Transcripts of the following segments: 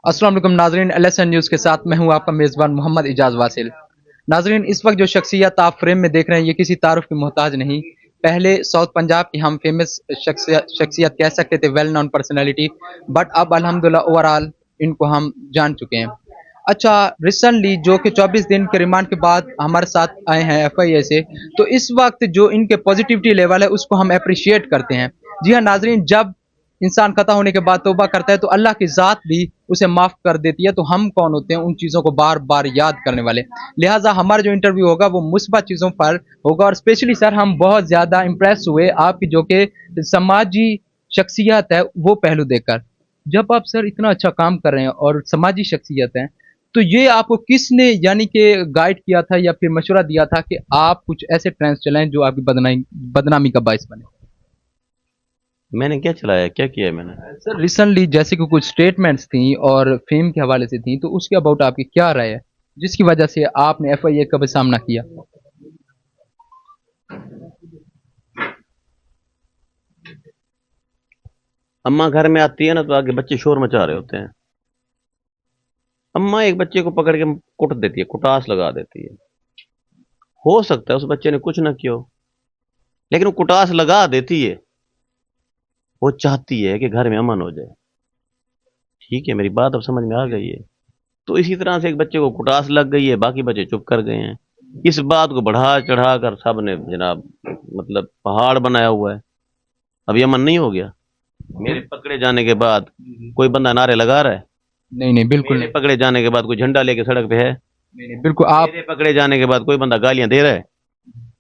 अस्सलाम वालेकुम नाजरीन, LSN न्यूज़ के साथ मैं हूं आपका मेज़बान मोहम्मद इजाज़ वासिल। नाजरीन, इस वक्त जो शख्सियत आप फ्रेम में देख रहे हैं ये किसी तारुफ की मोहताज नहीं। पहले साउथ पंजाब की हम फेमस शख्सियत कह सकते थे, वेल नोन पर्सनैलिटी, बट अब अल्हम्दुलिल्लाह ओवरऑल इनको हम जान चुके हैं। अच्छा, रिसेंटली जो कि 24 दिन के रिमांड के बाद हमारे साथ आए हैं FIA से, तो इस वक्त जो इनके पॉजिटिविटी लेवल है उसको हम अप्रिशिएट करते हैं। जी हाँ नाजरीन, जब इंसान खता होने के बाद तौबा करता है तो अल्लाह की ज़ात भी उसे माफ़ कर देती है। तो हम कौन होते हैं उन चीज़ों को बार बार याद करने वाले। लिहाजा हमारा जो इंटरव्यू होगा वो मुस्बत चीज़ों पर होगा। और स्पेशली सर, हम बहुत ज़्यादा इम्प्रेस हुए आपकी जो कि समाजी शख्सियत है वो पहलू देखकर। जब आप सर इतना अच्छा काम कर रहे हैं और समाजी शख्सियत हैं, तो ये आपको किसने यानी कि गाइड किया था या फिर मशवरा दिया था कि आप कुछ ऐसे ट्रेंड्स चलाएं जो आपकी बदनामी का बायस बने? मैंने क्या चलाया, क्या किया है मैंने? सर रिसेंटली जैसे कि कुछ स्टेटमेंट्स थी और फेम के हवाले से थी, तो उसके अबाउट आपकी क्या राय है जिसकी वजह से आपने FIA का भी सामना किया? अम्मा घर में आती है ना तो आगे बच्चे शोर मचा रहे होते हैं। अम्मा एक बच्चे को पकड़ के कुट देती है, कुटास लगा देती है। हो सकता है उस बच्चे ने कुछ ना किया हो, लेकिन वो कुटास लगा देती है। वो चाहती है कि घर में अमन हो जाए। ठीक है, मेरी बात अब समझ में आ गई है। तो इसी तरह से एक बच्चे को कुटास लग गई है, बाकी बच्चे चुप कर गए हैं। इस बात को बढ़ा चढ़ा कर सब ने जनाब मतलब पहाड़ बनाया हुआ है। अब ये अमन नहीं हो गया। मेरे पकड़े जाने के बाद कोई बंदा नारे लगा रहा है? नहीं नहीं, बिल्कुल मेरे नहीं। पकड़े जाने के बाद कोई झंडा लेके सड़क पे है? नहीं नहीं, बिल्कुल आप। मेरे पकड़े जाने के बाद कोई बंदा गालियां दे रहा है?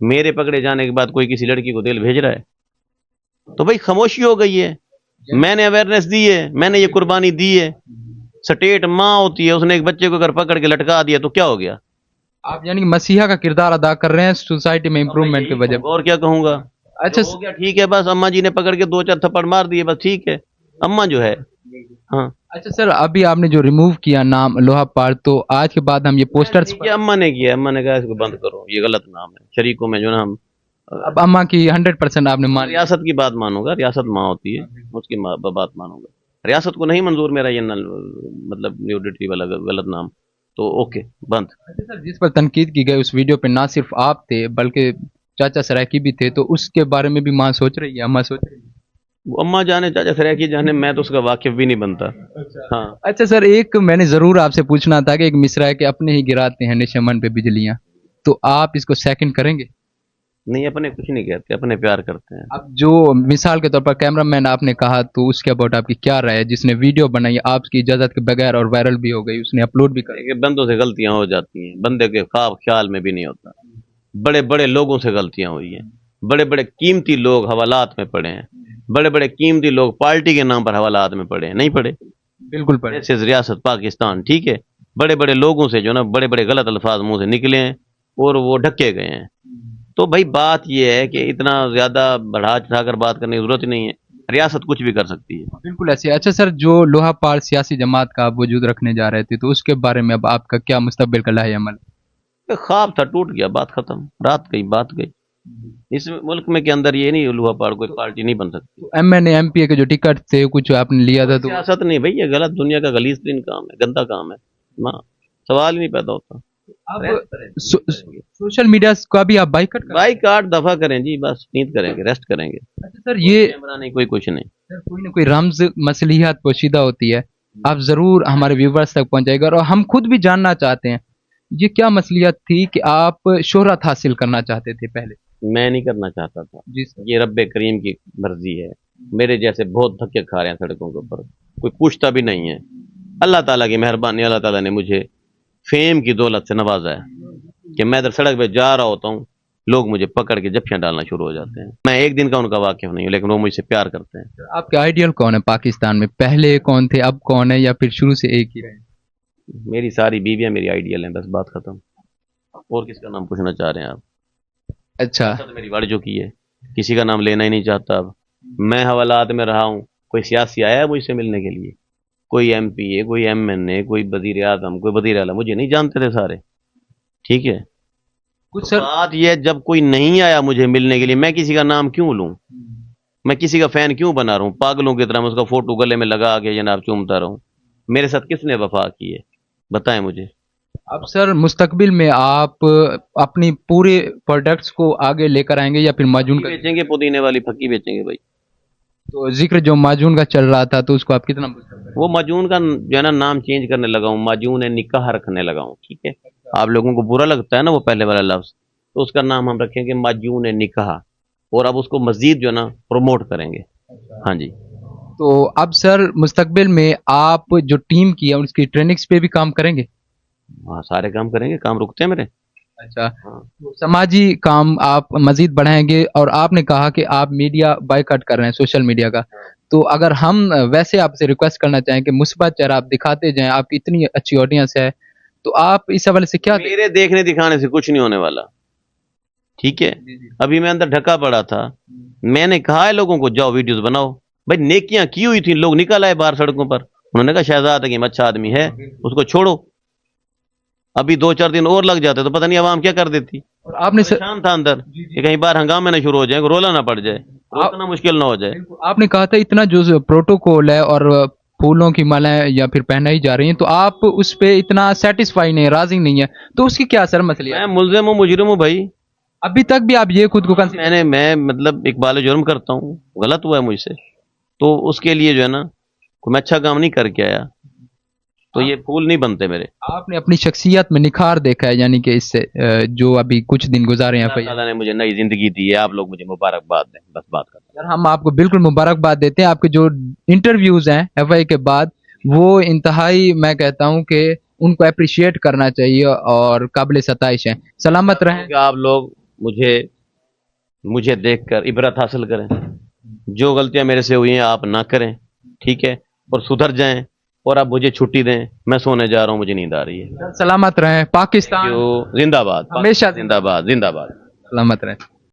मेरे पकड़े जाने के बाद कोई किसी लड़की को दिल भेज रहा है? तो भाई खामोशी हो गई है। मैंने अवेयरनेस दी है, मैंने ये कुर्बानी दी है। स्टेट माँ होती है, उसने एक बच्चे को अगर पकड़ के लटका दिया तो क्या हो गया? आप यानी कि मसीहा का किरदार अदा कर रहे हैं सोसाइटी में अब मैं इम्प्रूवमेंट यही की वजह। कहूंगा, और क्या कहूंगा? अच्छा जो हो गया ठीक है, बस अम्मा जी ने पकड़ के दो चार थप्पड़ मार दिए, बस ठीक है। अम्मा जो है, हाँ। अच्छा सर, अभी आपने जो रिमूव किया नाम लोहा पार, तो आज के बाद हम ये पोस्टर्स ये अम्मा ने किया, अम्मा ने कहा इसको बंद करो, ये गलत नाम है। शरीकों में जो ना हम अब अम्मा की 100% आपने मान लिया। रियासत की बात मानूंगा, रियासत माँ होती है, उसकी बात मानूंगा। रियासत को नहीं मंजूर मेरा ये मतलब न्यूडिटी वाला गलत नाम, तो ओके बंद। अच्छा सर, जिस पर तनकीद की गई उस वीडियो पे ना सिर्फ आप थे बल्कि चाचा सराकी भी थे, तो उसके बारे में भी माँ सोच रही है, अम्मा सोच रही है? वो अम्मा जाने चाचा सराकी जाने, मैं तो उसका वाकिफ भी नहीं बनता। हाँ। अच्छा सर, एक मैंने जरूर आपसे पूछना था कि एक मिसरा है कि अपने ही गिराते हैं निशमन पे बिजलियां, तो आप इसको सेकंड करेंगे? नहीं, अपने कुछ नहीं कहते, अपने प्यार करते हैं। अब जो मिसाल के तौर पर कैमरामैन आपने कहा, तो उसके अबाउट आपकी क्या राय है? जिसने वीडियो बनाई आपकी इजाजत के बगैर और वायरल भी हो गई, उसने अपलोड भी कर। देखिए, बंदों से गलतियां हो जाती हैं, बंदे के ख्वाब ख्याल में भी नहीं होता। बड़े बड़े लोगों से गलतियां हुई हैं। बड़े बड़े कीमती लोग हवालात में पड़े हैं। बड़े बड़े कीमती लोग पार्टी के नाम पर हवालात में पड़े हैं, नहीं पड़े? बिल्कुल पर। जैसे रियासत पाकिस्तान, ठीक है, बड़े बड़े लोगों से जो ना बड़े बड़े गलत अल्फाज मुंह से निकले हैं और वो ढके गए हैं। तो भाई बात ये है कि इतना ज्यादा बढ़ा चढ़ाकर बात करने की जरूरत ही नहीं है। रियासत कुछ भी कर सकती है। बिल्कुल ऐसे। अच्छा सर, जो लोहा पार सियासी जमात का आप वजूद रखने जा रहे थे, तो उसके बारे में अब आपका क्या मुस्तकबिल का लाहे अमल? ख्वाब था, टूट गया, बात खत्म, रात गई बात गई। इस मुल्क में के अंदर ये नहीं, लुहा पाड़ कोई पार्टी नहीं बन सकती। तो MNA MPA के जो टिकट थे कुछ आपने लिया था, तो सियासत नहीं भाई, ये गलत, दुनिया का गलीज तरीन काम है, गंदा काम है ना, सवाल ही नहीं पैदा होता। अब सोशल मीडिया का भी आप बाइकआउट कर। भाई काट दफा करें जी, बस नींद करेंगे, रेस्ट करेंगे। अच्छा सर, ये कैमरा नहीं, कोई कुछ नहीं। सर कोई ना कोई रमज मसलिहत पोशीदा होती है, आप जरूर हमारे व्यूवर्स तक पहुंचाएगा और हम खुद भी जानना चाहते हैं ये क्या मसलियत थी कि आप शोहरत हासिल करना चाहते थे पहले? मैं नहीं करना चाहता था, जी सर। ये रब्बे करीम की मर्जी है। मेरे जैसे बहुत धक्के खा रहे हैं सड़कों के ऊपर, कोई पूछता भी नहीं है। अल्लाह ताला की मेहरबानी, अल्लाह ताला ने मुझे फेम की दौलत से नवाजा है कि मैं इधर सड़क पे जा रहा होता हूँ, लोग मुझे पकड़ के जफ्फियां डालना शुरू हो जाते हैं। मैं एक दिन का उनका वाकिफ नहीं हूँ, लेकिन वो मुझसे प्यार करते हैं। आपके आइडियल कौन है पाकिस्तान में? पहले कौन थे, अब कौन है, या फिर शुरू से एक ही रहे? मेरी सारी बीवियां मेरी आइडियल हैं, बस बात खत्म। और किसका नाम पूछना चाह रहे हैं आप? अच्छा। तो मेरी वाड़ी जो की है, किसी का नाम लेना ही नहीं चाहता अब। मैं हवालात में रहा हूँ, कोई सियासी आया है मुझसे मिलने के लिए? कोई MP है, कोई MNA, कोई वजीर आजम, कोई वजीर आला, मुझे नहीं जानते थे सारे, ठीक है। कुछ तो सर। बात यह है, जब कोई नहीं आया मुझे मिलने के लिए, मैं किसी का नाम क्यों लूं? मैं किसी का फैन क्यों बना रहा हूँ? पागलों की तरह मैं उसका फोटो गले में लगा के जनाब चूमता रहूं? मेरे साथ किसने वफा की है, बताएं मुझे। अब सर मुस्तकबिल में आप अपनी पूरे प्रोडक्ट्स को आगे लेकर आएंगे या फिर माजून का, बेचेंगे, पुदीने वाली फक्की बेचेंगे भाई। तो जिक्र जो माजून का चल रहा था तो उसको आप कितना वो माजून का जो है ना नाम चेंज करने लगा हूँ, माजून है निकाह रखने लगा हूँ, ठीक है। आप लोगों को बुरा लगता है ना वो पहले वाला लफ्ज, तो उसका नाम हम रखेंगे माजून है निकाह, और अब उसको मजीद जो है ना प्रमोट करेंगे। हाँ जी। तो अब सर मुस्तकबिल में आप जो टीम की है उसकी ट्रेनिंग्स पे भी काम करेंगे? हाँ, सारे काम करेंगे, काम रुकते हैं मेरे। अच्छा, हाँ। तो समाजी काम आप मजीद बढ़ाएंगे, और आपने कहा कि आप मीडिया बायकॉट कर रहे हैं सोशल मीडिया का, तो अगर हम वैसे आपसे रिक्वेस्ट करना चाहें कि मुस्बत चेहरा आप दिखाते जाएं, आपकी इतनी अच्छी ऑडियंस है, तो आप इस हवाले से क्या मेरे देखने दिखाने से कुछ नहीं होने वाला, ठीक है। अभी मैं अंदर ढका पड़ा था, मैंने कहा है लोगों को जाओ वीडियोस बनाओ, भाई नेकियां की हुई थी, लोग निकल आए बाहर सड़कों पर, उन्होंने कहा शहजाद हकीम अच्छा आदमी है, उसको छोड़ो। अभी 2-4 दिन और लग जाते तो पता नहीं आवाम क्या कर देती। और आपने सर, परेशान था अंदर कि कहीं बाहर हंगामे ना शुरू हो जाए, रोला ना पड़ जाए, रोकना मुश्किल ना हो जाए। आपने कहा था इतना जो प्रोटोकॉल है और फूलों की मालाएं या फिर पहनाई जा रही हैं, तो आप उस पे इतना सेटिस्फाई नहीं, राजी नहीं है, तो उसकी क्या सर मसले है? मैं मुल्जिम हूँ, मुजरिम हूँ भाई। अभी तक भी आप ये खुद को मैं मतलब इकबाल जुर्म करता हूँ, गलत हुआ है मुझसे, तो उसके लिए जो है ना कोई मैं अच्छा काम नहीं करके आया, तो ये फूल नहीं बनते मेरे। आपने अपनी शख्सियत में निखार देखा है, यानी कि इससे जो अभी कुछ दिन गुजारे हैं अल्लाह ताला ने मुझे नई जिंदगी दी है, आप लोग मुझे मुबारकबाद दें, बस बात करते सर, हम आपको बिल्कुल मुबारकबाद देते हैं। आपके जो इंटरव्यूज हैं एफआई के बाद, वो इंतहाई, मैं कहता हूं कि उनको अप्रिशिएट करना चाहिए और काबिल सताइश है। सलामत रहें। हैं कि आप लोग मुझे मुझे देखकर इबरत हासिल करें, जो गलतियां मेरे से हुई हैं आप ना करें, ठीक है, और सुधर जाएं, और आप मुझे छुट्टी दें, मैं सोने जा रहा हूं, मुझे नींद आ रही है। सलामत रहें। पाकिस्तान जो जिंदाबाद, हमेशा जिंदाबाद, जिंदाबाद। सलामत रहें।